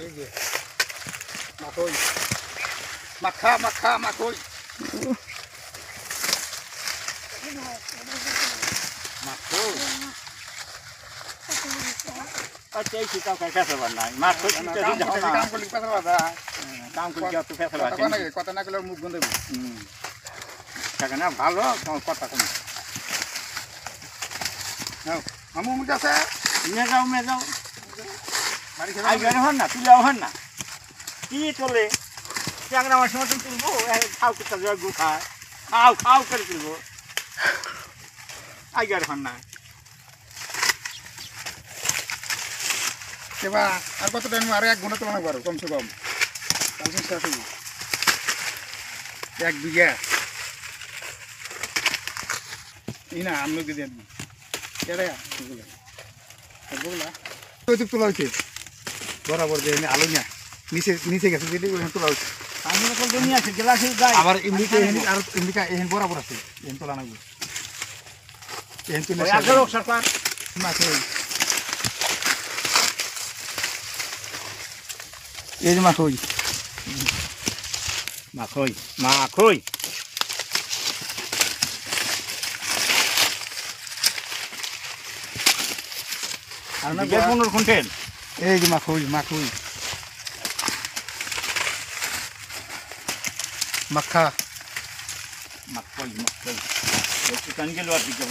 এই যে মাকই মাখা মাখা মাকই মাকই আচ্ছা এই শীতাও খাই ফেসবার নাই মাছ কাম করলি কথা কথা কাম করে তো ফেসবার কথা না কথা না করলে মুখ গন্ধ থাকে না ভালো তোমার কথা কোনো মামু মুখ আছে মে যাও বাড়ি আই খেলে গেলে হন না তুইও হন না কি চলে চ্যাংরা মাছ মতন তুলবো খাও করতে যাও গু খায় খাও খাও করে তুলবো আই গেলে হন না এবার আর কত টাইম আর 1 ঘন্টা তোলা পারো কমসে কম শেষ হইব 1 বিঘা ইনা আমনো কি দেন কেডা এগুলা এগুলা তো তোলা হইছে বরাবর যে আলো না নিচে নিচে গেছে দিদি ওখানে তোলা হইছে আমি তো দুনিয়া আছে গ্লাসে যাই আবার এমনিতে আর এমনিকা এহেন বরাবর আছে এহেন তোলা নাগবে এহেন তুলে ওই আগে লোক সরকার মাছে এই যে মাখই মাখই মাখই আর না 15 কুইন্টাল এই যে মাখই মাখই মাখা মাখই মাখই একটু কান গেল আর দিকে